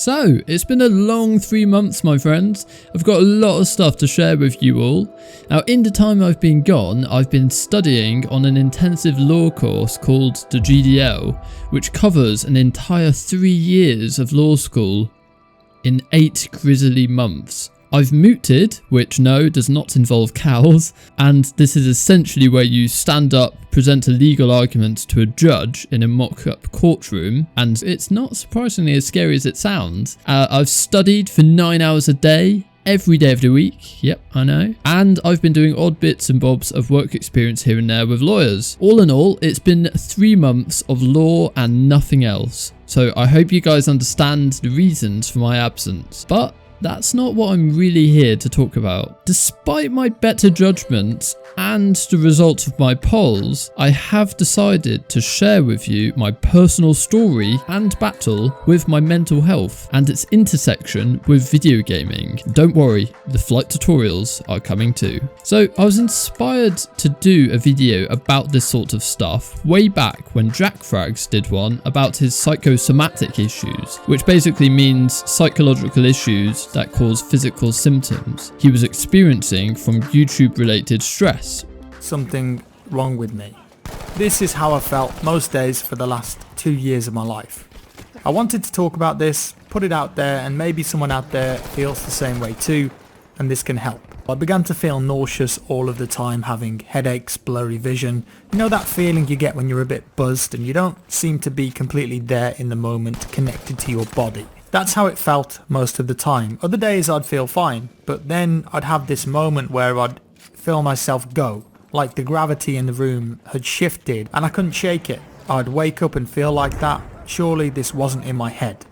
So, it's been a long 3 months, my friends. I've got a lot of stuff to share with you all. Now, in the time I've been gone, I've been studying on an intensive law course called the GDL, which covers an entire 3 years of law school in 8 grisly months. I've mooted, which no, does not involve cows, and this is essentially where you stand up, present a legal argument to a judge in a mock-up courtroom, and it's not surprisingly as scary as it sounds. I've studied for 9 hours a day, every day of the week, yep, I know, and I've been doing odd bits and bobs of work experience here and there with lawyers. All in all, it's been 3 months of law and nothing else, so I hope you guys understand the reasons for my absence, but that's not what I'm really here to talk about. Despite my better judgment and the results of my polls, I have decided to share with you my personal story and battle with my mental health and its intersection with video gaming. Don't worry, the flight tutorials are coming too. So I was inspired to do a video about this sort of stuff way back when Jack did one about his psychosomatic issues, which basically means psychological issues that cause physical symptoms he was experiencing from YouTube related stress. Something wrong with me. This is how I felt most days for the last 2 years of my life. I wanted to talk about this, put it out there, and maybe someone out there feels the same way too, and this can help. I began to feel nauseous all of the time, having headaches, blurry vision. You know that feeling you get when you're a bit buzzed and you don't seem to be completely there in the moment, connected to your body. That's how it felt most of the time. Other days I'd feel fine, but then I'd have this moment where I'd feel myself go, like the gravity in the room had shifted and I couldn't shake it. I'd wake up and feel like that. Surely this wasn't in my head.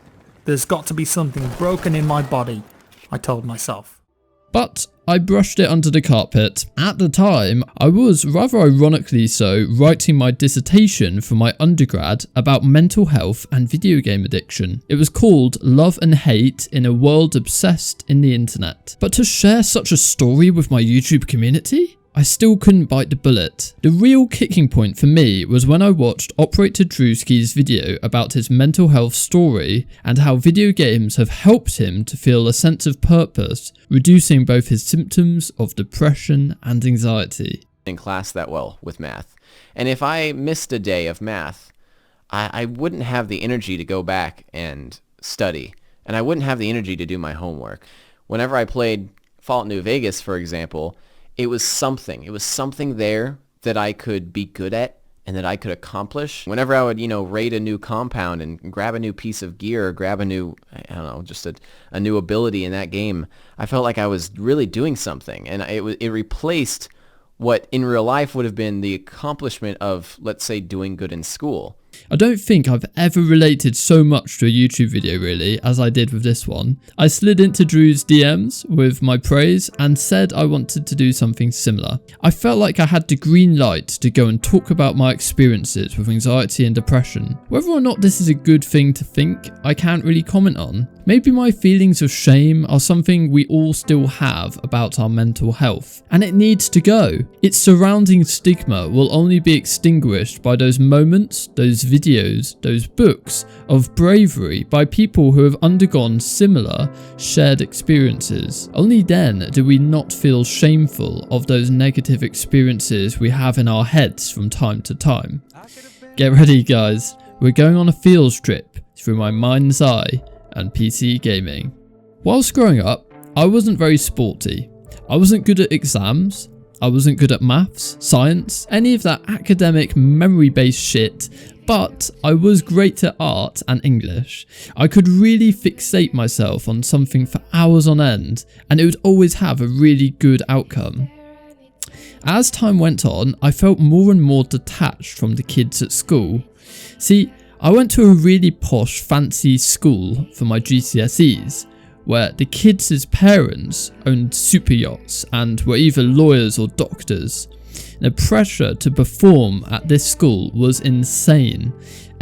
There's got to be something broken in my body, I told myself. But I brushed it under the carpet. At the time, I was, rather ironically so, writing my dissertation for my undergrad about mental health and video game addiction. It was called Love and Hate in a World Obsessed in the Internet. But to share such a story with my YouTube community? I still couldn't bite the bullet. The real kicking point for me was when I watched Operator Drewski's video about his mental health story and how video games have helped him to feel a sense of purpose, reducing both his symptoms of depression and anxiety. In class that well with math. And if I missed a day of math, I wouldn't have the energy to go back and study. And I wouldn't have the energy to do my homework. Whenever I played Fallout New Vegas, for example, it was something there that I could be good at and that I could accomplish. Whenever I would, raid a new compound and grab a new piece of gear or grab a new, just a new ability in that game, I felt like I was really doing something. And it replaced what in real life would have been the accomplishment of, let's say, doing good in school. I don't think I've ever related so much to a YouTube video really as I did with this one. I slid into Drew's DMs with my praise and said I wanted to do something similar. I felt like I had the green light to go and talk about my experiences with anxiety and depression. Whether or not this is a good thing to think, I can't really comment on. Maybe my feelings of shame are something we all still have about our mental health, and it needs to go. Its surrounding stigma will only be extinguished by those moments, those videos, those books of bravery by people who have undergone similar shared experiences. Only then do we not feel shameful of those negative experiences we have in our heads from time to time. Get ready guys, we're going on a field trip through my mind's eye and PC gaming. Whilst growing up, I wasn't very sporty. I wasn't good at exams. I wasn't good at maths, science, any of that academic memory-based shit, but I was great at art and English. I could really fixate myself on something for hours on end, and it would always have a really good outcome. As time went on, I felt more and more detached from the kids at school. See, I went to a really posh, fancy school for my GCSEs, where the kids' parents owned super yachts and were either lawyers or doctors. The pressure to perform at this school was insane.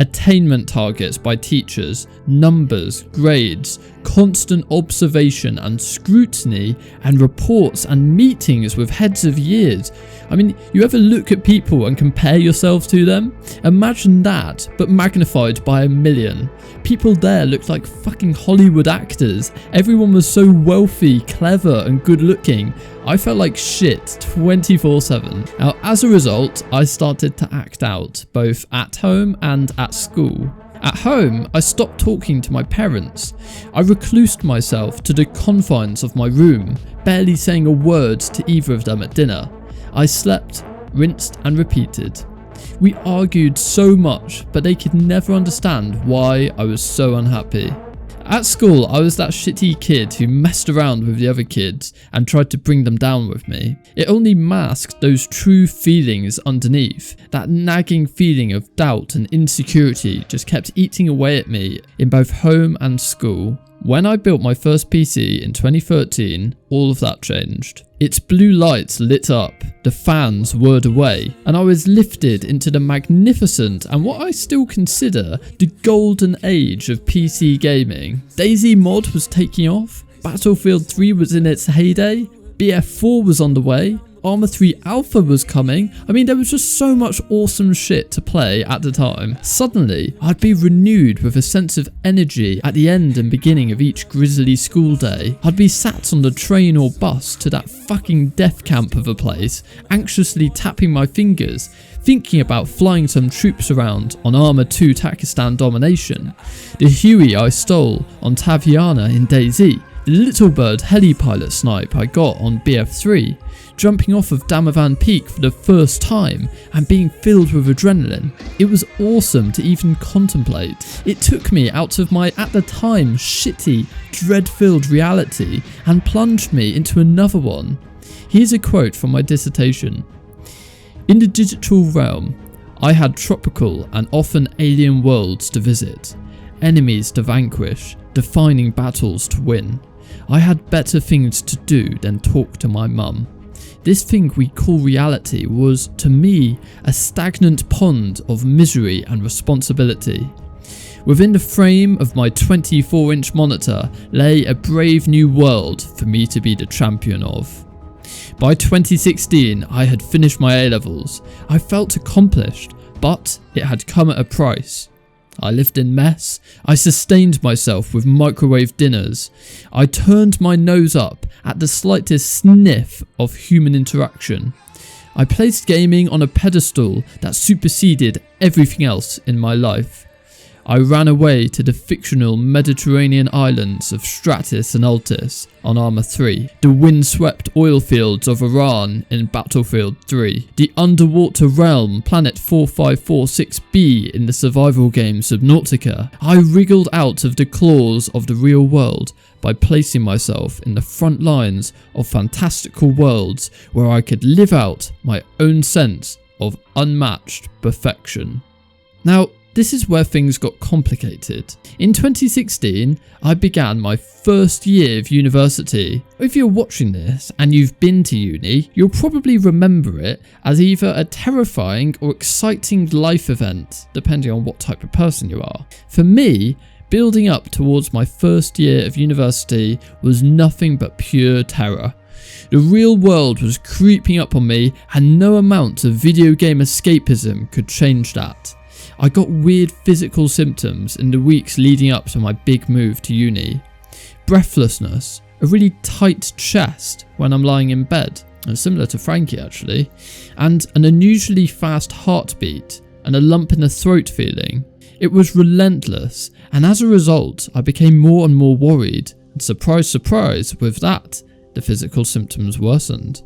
Attainment targets by teachers, numbers, grades, constant observation and scrutiny, and reports and meetings with heads of years. I mean, you ever look at people and compare yourselves to them? Imagine that, but magnified by 1,000,000. People there looked like fucking Hollywood actors. Everyone was so wealthy, clever and good looking. I felt like shit 24/7. Now, as a result, I started to act out, both at home and at school. At home, I stopped talking to my parents. I reclused myself to the confines of my room, barely saying a word to either of them at dinner. I slept, rinsed and repeated. We argued so much, but they could never understand why I was so unhappy. At school, I was that shitty kid who messed around with the other kids and tried to bring them down with me. It only masked those true feelings underneath. That nagging feeling of doubt and insecurity just kept eating away at me in both home and school. When I built my first PC in 2013, all of that changed. Its blue lights lit up, the fans whirred away, and I was lifted into the magnificent and what I still consider the golden age of PC gaming. DayZ mod was taking off, Battlefield 3 was in its heyday, BF4 was on the way, Arma 3 Alpha was coming. I mean, there was just so much awesome shit to play at the time. Suddenly, I'd be renewed with a sense of energy at the end and beginning of each grisly school day. I'd be sat on the train or bus to that fucking death camp of a place, anxiously tapping my fingers, thinking about flying some troops around on Arma 2 Takistan Domination, the Huey I stole on Taviana in DayZ, the Little Bird heli-pilot snipe I got on BF3, jumping off of Damavan Peak for the first time and being filled with adrenaline. It was awesome to even contemplate. It took me out of my, at the time, shitty, dread-filled reality and plunged me into another one. Here's a quote from my dissertation. In the digital realm, I had tropical and often alien worlds to visit, enemies to vanquish, defining battles to win. I had better things to do than talk to my mum. This thing we call reality was, to me, a stagnant pond of misery and responsibility. Within the frame of my 24-inch monitor lay a brave new world for me to be the champion of. By 2016, I had finished my A-levels. I felt accomplished, but it had come at a price. I lived in mess, I sustained myself with microwave dinners, I turned my nose up at the slightest sniff of human interaction. I placed gaming on a pedestal that superseded everything else in my life. I ran away to the fictional Mediterranean islands of Stratus and Altis on Arma 3, the windswept oil fields of Iran in Battlefield 3, the underwater realm Planet 4546b in the survival game Subnautica. I wriggled out of the claws of the real world by placing myself in the front lines of fantastical worlds where I could live out my own sense of unmatched perfection. Now, this is where things got complicated. In 2016, I began my first year of university. If you're watching this and you've been to uni, you'll probably remember it as either a terrifying or exciting life event, depending on what type of person you are. For me, building up towards my first year of university was nothing but pure terror. The real world was creeping up on me and no amount of video game escapism could change that. I got weird physical symptoms in the weeks leading up to my big move to uni. Breathlessness, a really tight chest when I'm lying in bed, and similar to Frankie actually, and an unusually fast heartbeat and a lump in the throat feeling. It was relentless, and as a result I became more and more worried, and surprise surprise, with that, the physical symptoms worsened.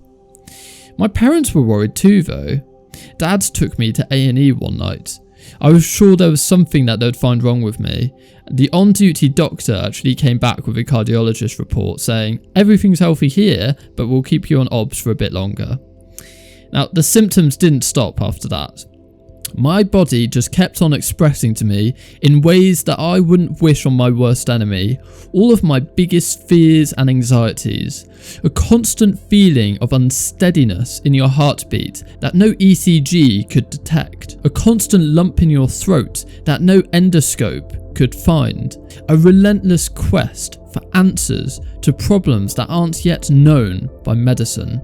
My parents were worried too though. Dad took me to A&E one night. I was sure there was something that they'd find wrong with me. The on-duty doctor actually came back with a cardiologist report saying, everything's healthy here, but we'll keep you on OBS for a bit longer. Now, the symptoms didn't stop after that. My body just kept on expressing to me, in ways that I wouldn't wish on my worst enemy, all of my biggest fears and anxieties. A constant feeling of unsteadiness in your heartbeat that no ECG could detect. A constant lump in your throat that no endoscope could find. A relentless quest for answers to problems that aren't yet known by medicine.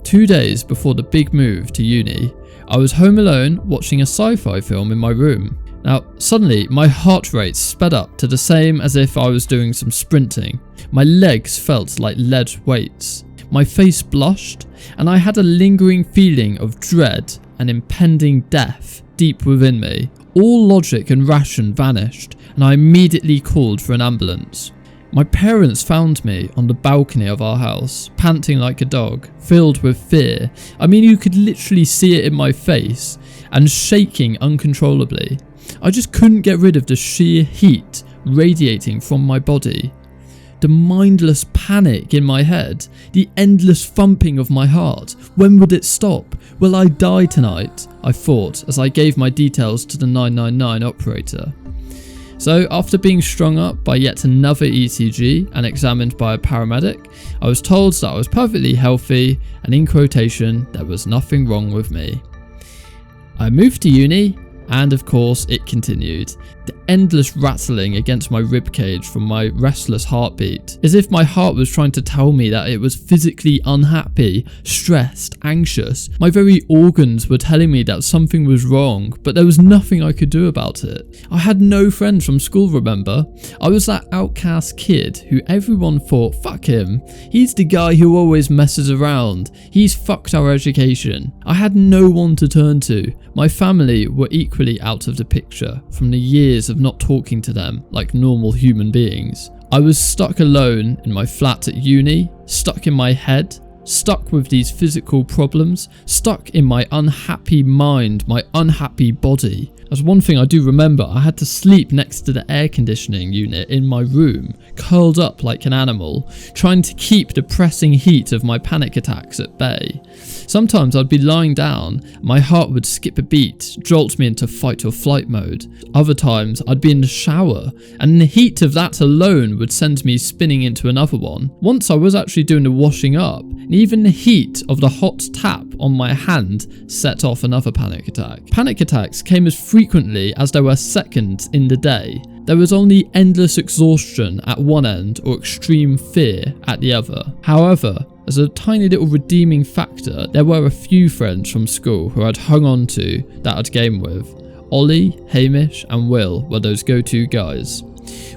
2 days before the big move to uni, I was home alone watching a sci-fi film in my room. Now, suddenly my heart rate sped up to the same as if I was doing some sprinting. My legs felt like lead weights. My face blushed, and I had a lingering feeling of dread and impending death deep within me. All logic and ration vanished, and I immediately called for an ambulance. My parents found me on the balcony of our house, panting like a dog, filled with fear. I mean, you could literally see it in my face, and shaking uncontrollably. I just couldn't get rid of the sheer heat radiating from my body. The mindless panic in my head, the endless thumping of my heart. When would it stop? Will I die tonight? I thought as I gave my details to the 999 operator. So after being strung up by yet another ECG and examined by a paramedic, I was told that I was perfectly healthy and, in quotation, there was nothing wrong with me. I moved to uni, and of course it continued. The endless rattling against my ribcage from my restless heartbeat, as if my heart was trying to tell me that it was physically unhappy, stressed, anxious. My very organs were telling me that something was wrong, but there was nothing I could do about it. I had no friends from school, remember? I was that outcast kid who everyone thought, fuck him, he's the guy who always messes around, he's fucked our education. I had no one to turn to. My family were equally out of the picture from the years of not talking to them like normal human beings. I was stuck alone in my flat at uni, stuck in my head, stuck with these physical problems, stuck in my unhappy mind, my unhappy body. As one thing I do remember, I had to sleep next to the air conditioning unit in my room, curled up like an animal, trying to keep the pressing heat of my panic attacks at bay. Sometimes I'd be lying down, my heart would skip a beat, jolt me into fight or flight mode. Other times I'd be in the shower, and the heat of that alone would send me spinning into another one. Once I was actually doing the washing up, and even the heat of the hot tap on my hand set off another panic attack. Panic attacks came as frequently as there were seconds in the day. There was only endless exhaustion at one end or extreme fear at the other. However, as a tiny little redeeming factor, there were a few friends from school who I'd hung on to that I'd game with. Ollie, Hamish and Will were those go-to guys.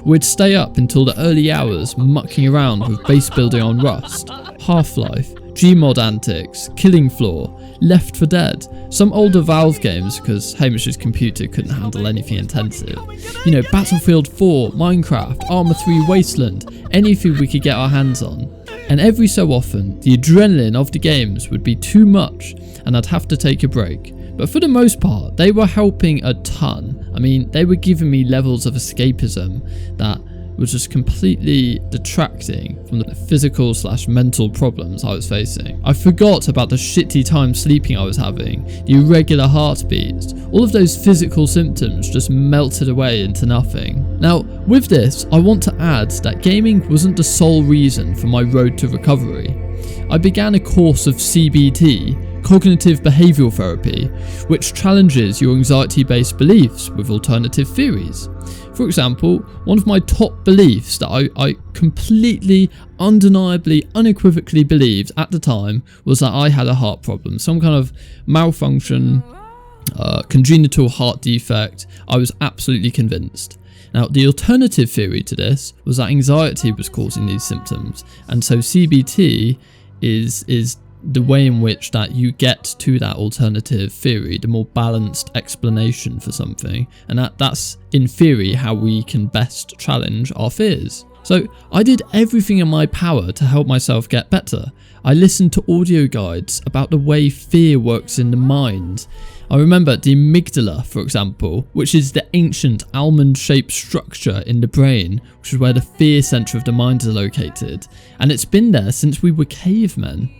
We'd stay up until the early hours mucking around with base building on Rust, Half-Life, Gmod antics, Killing Floor, Left 4 Dead, some older Valve games because Hamish's computer couldn't handle anything intensive. You know, Battlefield 4, Minecraft, Arma 3 Wasteland, anything we could get our hands on. And every so often, the adrenaline of the games would be too much and I'd have to take a break. But for the most part, they were helping a ton. I mean, they were giving me levels of escapism that was just completely detracting from the physical/mental problems I was facing. I forgot about the shitty time sleeping I was having, the irregular heartbeats. All of those physical symptoms just melted away into nothing. Now, with this, I want to add that gaming wasn't the sole reason for my road to recovery. I began a course of CBT, cognitive behavioural therapy, which challenges your anxiety-based beliefs with alternative theories. For example, one of my top beliefs that I completely, undeniably, unequivocally believed at the time was that I had a heart problem, some kind of malfunction, congenital heart defect. I was absolutely convinced. Now, the alternative theory to this was that anxiety was causing these symptoms, and so CBT is the way in which that you get to that alternative theory, the more balanced explanation for something, and that's in theory how we can best challenge our fears. So I did everything in my power to help myself get better. I listened to audio guides about the way fear works in the mind. I remember the amygdala, for example, which is the ancient almond-shaped structure in the brain, which is where the fear centre of the mind is located, and it's been there since we were cavemen.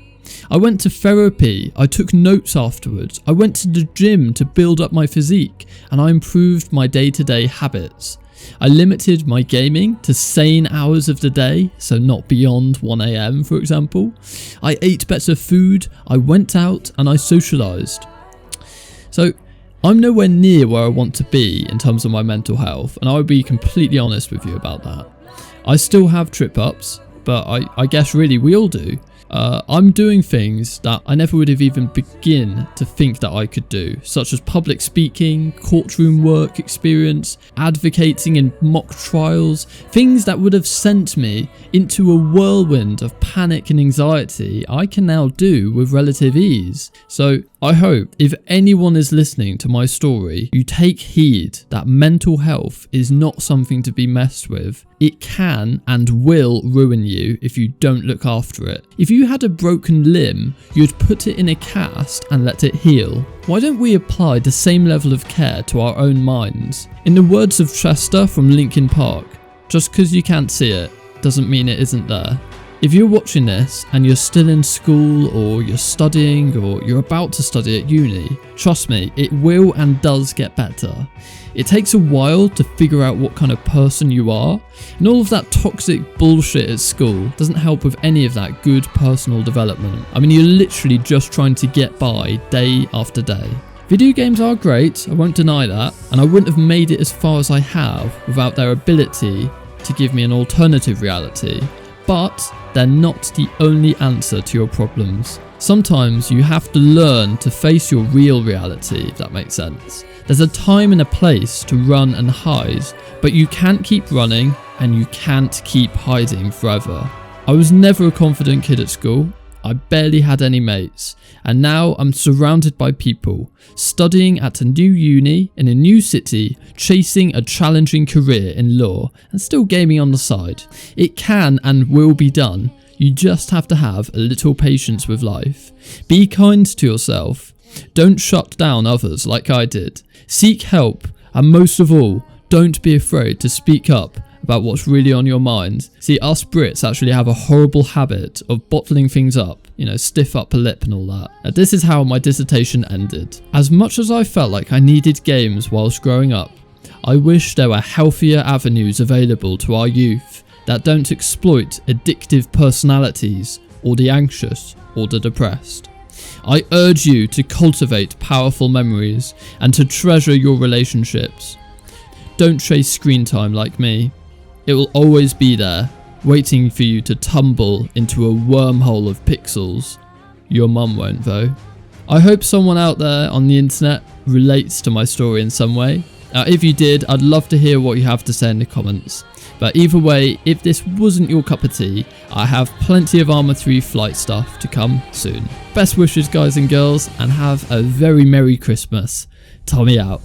I went to therapy, I took notes afterwards, I went to the gym to build up my physique, and I improved my day-to-day habits. I limited my gaming to sane hours of the day, so not beyond 1 AM for example. I ate better food, I went out and I socialised. So I'm nowhere near where I want to be in terms of my mental health, and I'll be completely honest with you about that. I still have trip-ups, but I guess really we all do. I'm doing things that I never would have even begin to think that I could do, such as public speaking, courtroom work experience, advocating in mock trials, things that would have sent me into a whirlwind of panic and anxiety I can now do with relative ease. So I hope if anyone is listening to my story, you take heed that mental health is not something to be messed with. It can and will ruin you if you don't look after it. If you had a broken limb, you'd put it in a cast and let it heal. Why don't we apply the same level of care to our own minds? In the words of Chester from Linkin Park, just because you can't see it doesn't mean it isn't there. If you're watching this and you're still in school, or you're studying, or you're about to study at uni, trust me, it will and does get better. It takes a while to figure out what kind of person you are, and all of that toxic bullshit at school doesn't help with any of that good personal development. I mean, you're literally just trying to get by day after day. Video games are great, I won't deny that, and I wouldn't have made it as far as I have without their ability to give me an alternative reality. But they're not the only answer to your problems. Sometimes you have to learn to face your real reality, if that makes sense. There's a time and a place to run and hide, but you can't keep running and you can't keep hiding forever. I was never a confident kid at school. I barely had any mates, and now I'm surrounded by people, studying at a new uni in a new city, chasing a challenging career in law, and still gaming on the side. It can and will be done. You just have to have a little patience with life. Be kind to yourself. Don't shut down others like I did. Seek help, and most of all, don't be afraid to speak up about what's really on your mind. See, us Brits actually have a horrible habit of bottling things up, stiff upper lip and all that. Now, this is how my dissertation ended. As much as I felt like I needed games whilst growing up, I wish there were healthier avenues available to our youth that don't exploit addictive personalities, or the anxious, or the depressed. I urge you to cultivate powerful memories and to treasure your relationships. Don't chase screen time like me. It will always be there, waiting for you to tumble into a wormhole of pixels. Your mum won't though. I hope someone out there on the internet relates to my story in some way. If you did, I'd love to hear what you have to say in the comments. But either way, if this wasn't your cup of tea, I have plenty of Arma 3 flight stuff to come soon. Best wishes guys and girls, and have a very Merry Christmas. Tommy out.